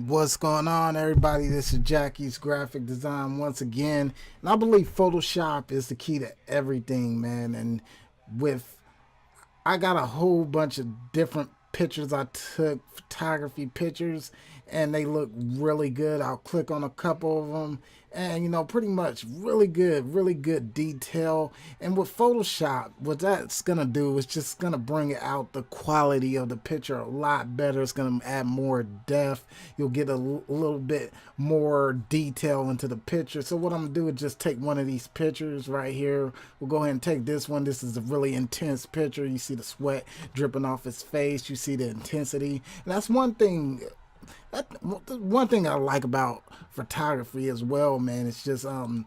What's going on, everybody? This is Jackie's Graphic Design once again, and I believe Photoshop is the key to everything, man. And with I got a whole bunch of different pictures I took, photography pictures, and they look really good. I'll click on a couple of them, and pretty much really good detail. And with Photoshop, what that's gonna do is just gonna bring out the quality of the picture a lot better. It's gonna add more depth. You'll get a little bit more detail into the picture. So what I'm gonna do is just take one of these pictures right here. We'll go ahead and take this one. This is a really intense picture. You see the sweat dripping off his face. You see the intensity. And that's one thing. One thing I like about photography as well, man. It's just a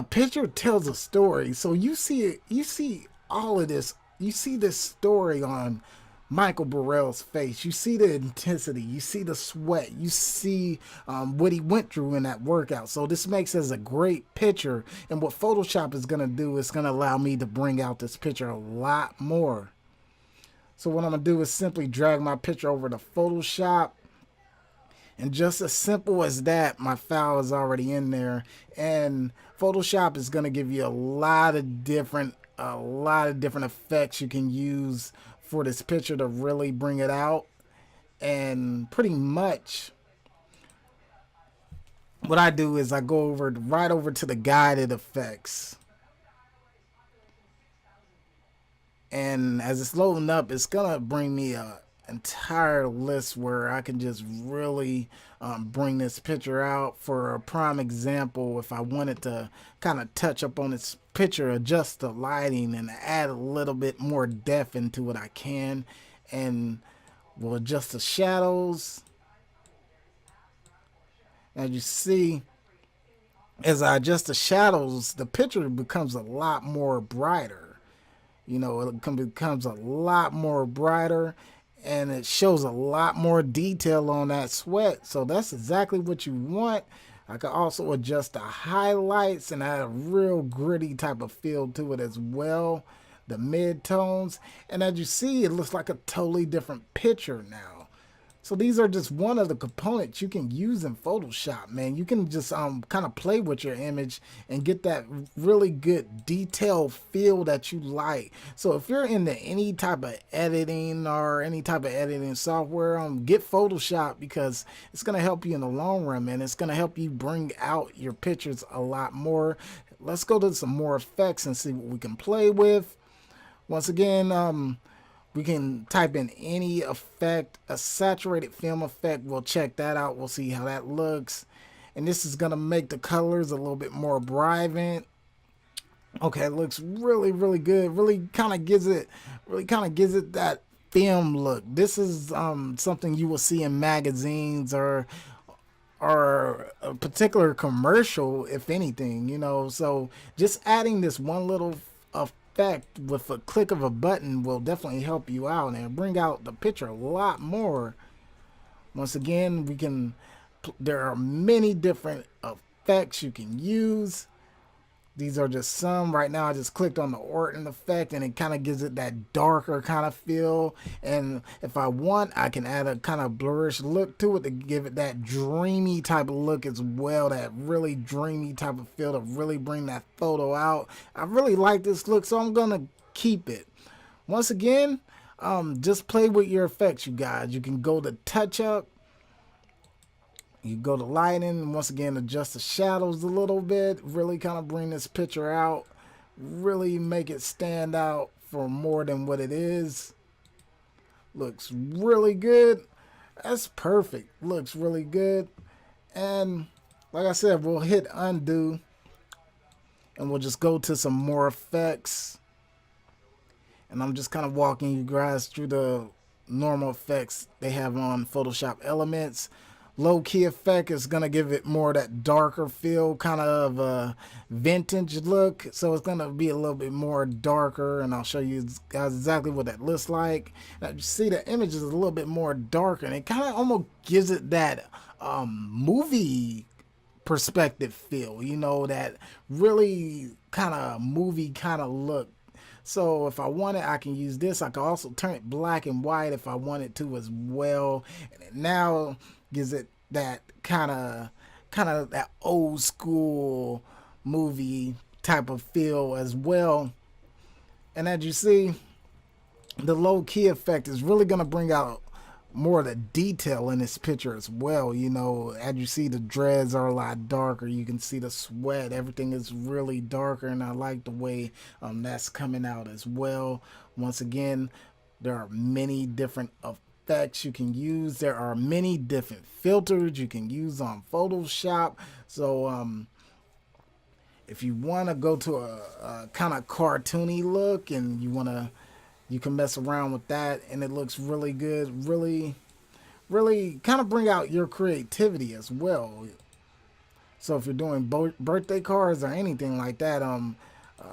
picture tells a story. So you see it. You see all of this. You see this story on Michael Burrell's face. You see the intensity. You see the sweat. You see what he went through in that workout. So this makes us a great picture. And what Photoshop is going to do is going to allow me to bring out this picture a lot more. So what I'm going to do is simply drag my picture over to Photoshop. And just as simple as that, my file is already in there. And Photoshop is going to give you a lot of different effects you can use for this picture to really bring it out. And pretty much what I do is I go right over to the guided effects. And as it's loading up, it's gonna bring me a entire list where I can just really bring this picture out. For a prime example, if I wanted to kind of touch up on this picture, adjust the lighting and add a little bit more depth into it, I can. And we'll adjust the shadows. As you see, as I adjust the shadows, the picture becomes a lot more brighter. It becomes a lot more brighter, and it shows a lot more detail on that sweat. So that's exactly what you want. I can also adjust the highlights and add a real gritty type of feel to it as well. The mid-tones. And as you see, it looks like a totally different picture now. So these are just one of the components you can use in Photoshop, man. You can just kind of play with your image and get that really good detailed feel that you like. So if you're into any type of editing or any type of editing software, get Photoshop, because it's going to help you in the long run, man. It's going to help you bring out your pictures a lot more. Let's go to some more effects and see what we can play with. Once again, we can type in any effect, a saturated film effect. We'll check that out. We'll see how that looks. And this is going to make the colors a little bit more vibrant. Okay, it looks really good. Really kind of gives it that film look. This is something you will see in magazines or a particular commercial, if anything, So just adding this one little effect with a click of a button will definitely help you out and bring out the picture a lot more. Once again, there are many different effects you can use. These are just some. Right now I just clicked on the Orton effect, and it kind of gives it that darker kind of feel. And if I want, I can add a kind of blurrish look to it to give it that dreamy type of look as well. That really dreamy type of feel to really bring that photo out. I really like this look, so I'm going to keep it. Once again, just play with your effects, you guys. You can go to touch up. You go to lighting, and once again adjust the shadows a little bit, really kind of bring this picture out, really make it stand out for more than what it is. Looks really good. That's perfect. Looks really good. And like I said, we'll hit undo, and we'll just go to some more effects. And I'm just kind of walking you guys through the normal effects they have on Photoshop Elements. Low key effect is going to give it more that darker feel, kind of a vintage look. So it's going to be a little bit more darker, and I'll show you guys exactly what that looks like. Now you see the image is a little bit more darker, and it kind of almost gives it that movie perspective feel, that really kind of movie kind of look. So if I want it, I can use this. I can also turn it black and white if I wanted to as well. And it now gives it that kind of that old school movie type of feel as well. And as you see, the low key effect is really going to bring out more of the detail in this picture as well. You know, as you see, the dreads are a lot darker. You can see the sweat. Everything is really darker, and I like the way that's coming out as well. Once again, there are many different effects you can use. There are many different filters you can use on Photoshop. So if you want to go to a kind of cartoony look and you can mess around with that and it looks really good, really kind of bring out your creativity as well. So if you're doing birthday cards or anything like that,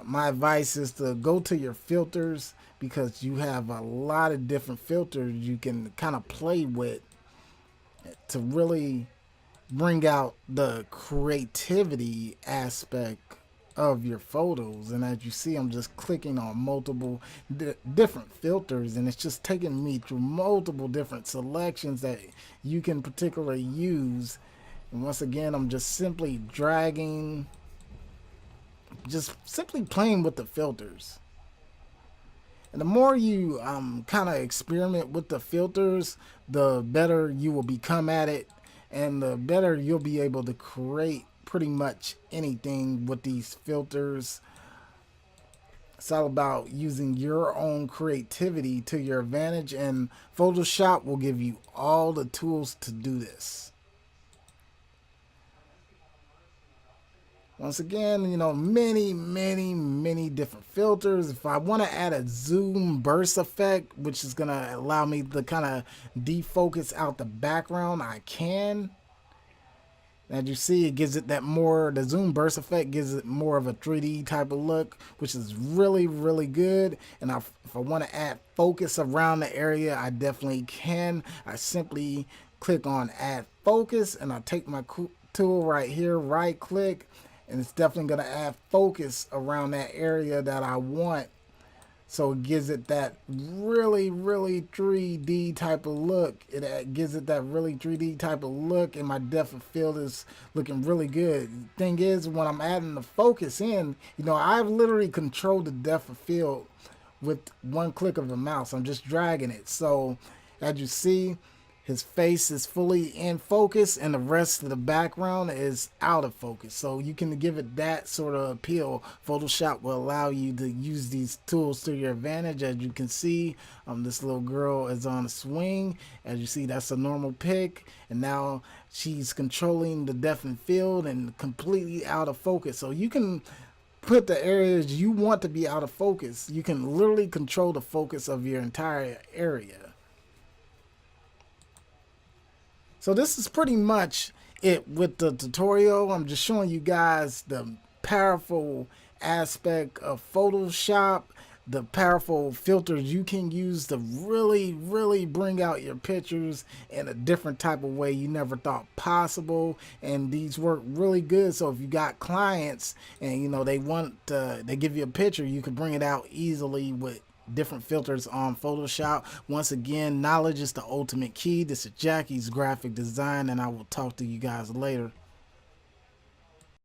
my advice is to go to your filters, because you have a lot of different filters you can kind of play with to really bring out the creativity aspect of your photos. And as you see, I'm just clicking on multiple different filters, and it's just taking me through multiple different selections that you can particularly use. And once again, I'm just simply dragging, just simply playing with the filters. And the more you kind of experiment with the filters, the better you will become at it, and the better you'll be able to create pretty much anything with these filters. It's all about using your own creativity to your advantage, and Photoshop will give you all the tools to do this. Once again, you know, many different filters. If I want to add a zoom burst effect, which is going to allow me to kind of defocus out the background, I can. As you see, it gives it that more, the zoom burst effect gives it more of a 3D type of look, which is really good. And if I want to add focus around the area, I definitely can. I simply click on add focus, and I take my tool right here, right click, and it's definitely going to add focus around that area that I want. So it gives it that really 3D type of look. It gives it that really 3D type of look, and my depth of field is looking really good. Thing is, when I'm adding the focus in, you know, I've literally controlled the depth of field with one click of the mouse. I'm just dragging it. So as you see, his face is fully in focus and the rest of the background is out of focus. So you can give it that sort of appeal. Photoshop will allow you to use these tools to your advantage. As you can see, this little girl is on a swing. As you see, that's a normal pic. And now she's controlling the depth and field and completely out of focus. So you can put the areas you want to be out of focus. You can literally control the focus of your entire area. So this is pretty much it with the tutorial. I'm just showing you guys the powerful aspect of Photoshop, the powerful filters you can use to really bring out your pictures in a different type of way you never thought possible. And these work really good. So if you got clients and you know they give you a picture, you can bring it out easily with different filters on Photoshop. Once again, knowledge is the ultimate key. This is Jackie's Graphic Design, and I will talk to you guys later.